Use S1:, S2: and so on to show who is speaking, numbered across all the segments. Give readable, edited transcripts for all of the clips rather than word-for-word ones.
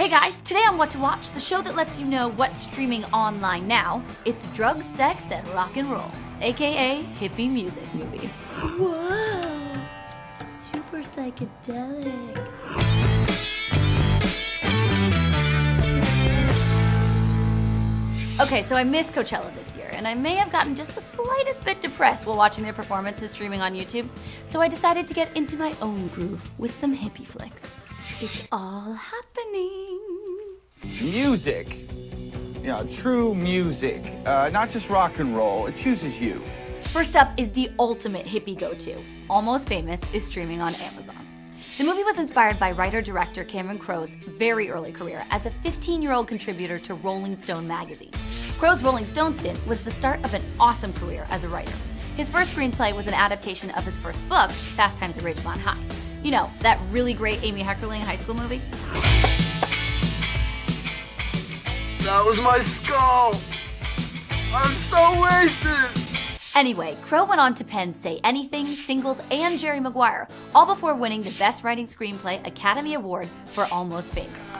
S1: Hey guys, today on What to Watch, the show that lets you know what's streaming online now. It's drugs, sex, and rock and roll, aka hippie music movies.
S2: Whoa, super psychedelic.
S1: Okay, so I missed Coachella this year, and I may have gotten just the slightest bit depressed while watching their performances streaming on YouTube, so I decided to get into my own groove with some hippie flicks. It's all happening.
S3: Music, true music, not just rock and roll. It chooses you.
S1: First up is the ultimate hippie go-to. Almost Famous is streaming on Amazon. The movie was inspired by writer-director Cameron Crowe's very early career as a 15-year-old contributor to Rolling Stone magazine. Crowe's Rolling Stone stint was the start of an awesome career as a writer. His first screenplay was an adaptation of his first book, Fast Times at Ridgemont High. You know, that really great Amy Heckerling high school movie?
S4: That was my skull! I'm so wasted!
S1: Anyway, Crowe went on to pen Say Anything, Singles, and Jerry Maguire, all before winning the Best Writing Screenplay Academy Award for Almost Famous.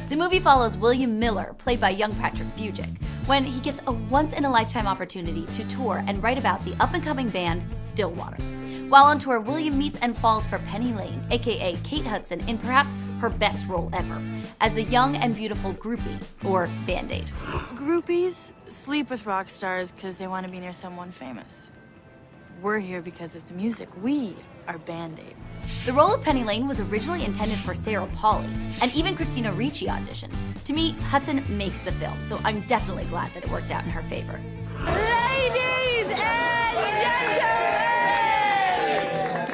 S1: The movie follows William Miller, played by young Patrick Fugit, when he gets a once-in-a-lifetime opportunity to tour and write about the up-and-coming band Stillwater. While on tour, William meets and falls for Penny Lane, aka Kate Hudson, in perhaps her best role ever, as the young and beautiful groupie, or Band-Aid.
S5: Groupies sleep with rock stars because they want to be near someone famous. We're here because of the music. We are Band-Aids.
S1: The role of Penny Lane was originally intended for Sarah Polley, and even Christina Ricci auditioned. To me, Hudson makes the film, so I'm definitely glad that it worked out in her favor.
S5: Ladies and gentlemen!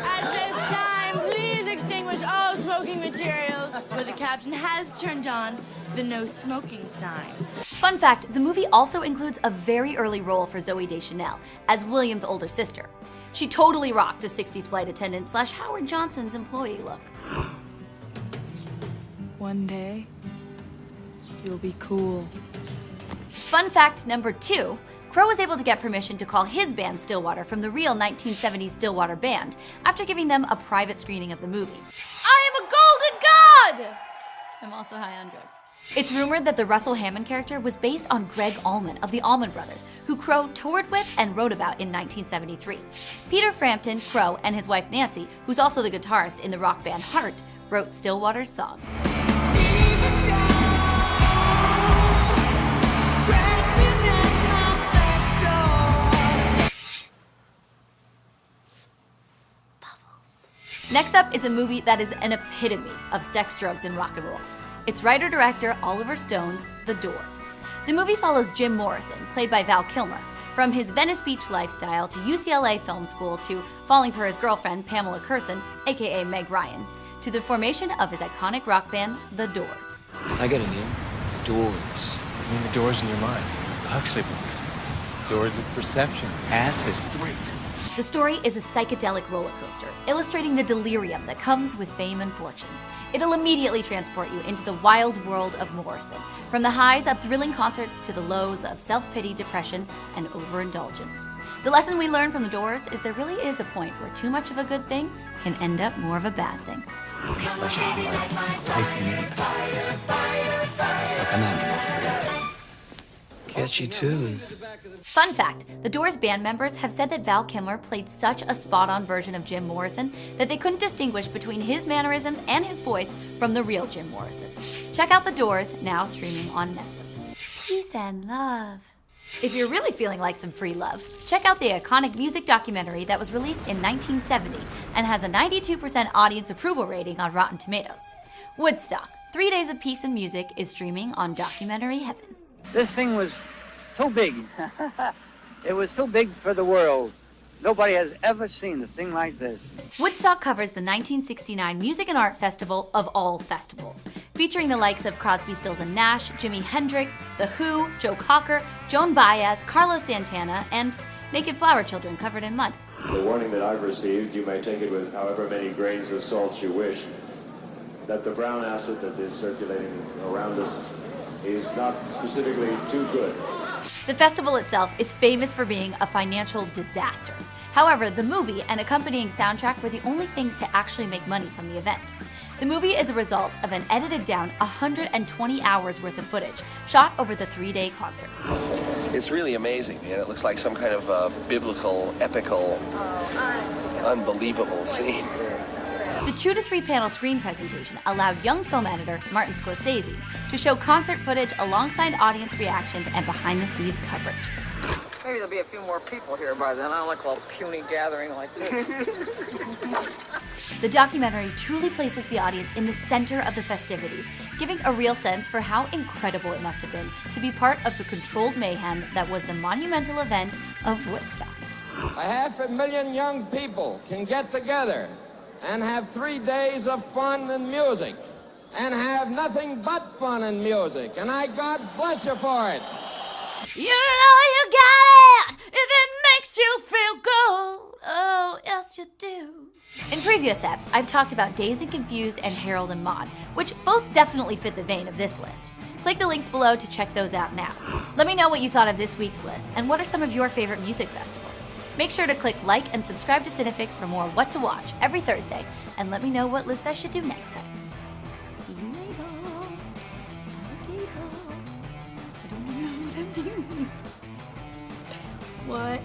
S5: At this time, please extinguish all smoking materials, where the captain has turned on the no smoking sign.
S1: Fun fact, the movie also includes a very early role for Zooey Deschanel as William's older sister. She totally rocked a 60s flight attendant / Howard Johnson's employee look.
S5: One day, you'll be cool.
S1: Fun fact number 2, Crowe was able to get permission to call his band Stillwater from the real 1970s Stillwater Band after giving them a private screening of the movie. I am a golden god! I'm also high on drugs. It's rumored that the Russell Hammond character was based on Greg Allman of the Allman Brothers, who Crowe toured with and wrote about in 1973. Peter Frampton, Crowe, and his wife Nancy, who's also the guitarist in the rock band Heart, wrote Stillwater's songs. Next up is a movie that is an epitome of sex, drugs, and rock and roll. It's writer-director Oliver Stone's The Doors. The movie follows Jim Morrison, played by Val Kilmer, from his Venice Beach lifestyle to UCLA film school to falling for his girlfriend Pamela Curson, aka Meg Ryan, to the formation of his iconic rock band, The Doors.
S6: I got a name. The Doors.
S7: I mean the doors in your mind. The Huxley book. Doors of perception.
S6: Acid. Great.
S1: The story is a psychedelic roller coaster, illustrating the delirium that comes with fame and fortune. It'll immediately transport you into the wild world of Morrison, from the highs of thrilling concerts to the lows of self-pity, depression, and overindulgence. The lesson we learn from The Doors is there really is a point where too much of a good thing can end up more of a bad thing.
S6: Flesh and blood. Life for me. Like I'm out. Catchy tune.
S1: Fun fact, The Doors band members have said that Val Kilmer played such a spot-on version of Jim Morrison that they couldn't distinguish between his mannerisms and his voice from the real Jim Morrison. Check out The Doors, now streaming on Netflix. Peace and love. If you're really feeling like some free love, check out the iconic music documentary that was released in 1970 and has a 92% audience approval rating on Rotten Tomatoes. Woodstock, 3 Days of Peace and Music is streaming on Documentary Heaven.
S8: This thing was too big. It was too big for the world. Nobody has ever seen a thing like this.
S1: Woodstock covers the 1969 Music and Art Festival of all festivals, featuring the likes of Crosby, Stills and Nash, Jimi Hendrix, The Who, Joe Cocker, Joan Baez, Carlos Santana, and Naked Flower Children covered in mud.
S9: The warning that I've received, you may take it with however many grains of salt you wish, that the brown acid that is circulating around us is not specifically too good.
S1: The festival itself is famous for being a financial disaster. However, the movie and accompanying soundtrack were the only things to actually make money from the event. The movie is a result of an edited down 120 hours worth of footage shot over the 3-day concert.
S10: It's really amazing, man. It looks like some kind of biblical, epical, unbelievable scene.
S1: The 2 to 3 panel screen presentation allowed young film editor Martin Scorsese to show concert footage alongside audience reactions and behind the scenes coverage.
S11: Maybe there'll be a few more people here by then. I don't like a little puny gathering like this.
S1: The documentary truly places the audience in the center of the festivities, giving a real sense for how incredible it must have been to be part of the controlled mayhem that was the monumental event of Woodstock.
S12: 500,000 young people can get together and have 3 days of fun and music, and have nothing but fun and music, and I God bless you for it.
S1: You know you got it if it makes you feel good. Oh, yes you do. In previous eps, I've talked about Dazed and Confused and Harold and Maude, which both definitely fit the vein of this list. Click the links below to check those out now. Let me know what you thought of this week's list, and what are some of your favorite music festivals. Make sure to click like and subscribe to Cinefix for more What to Watch every Thursday, and let me know what list I should do next time.
S2: See you later, alligator. I don't know what I'm doing. What?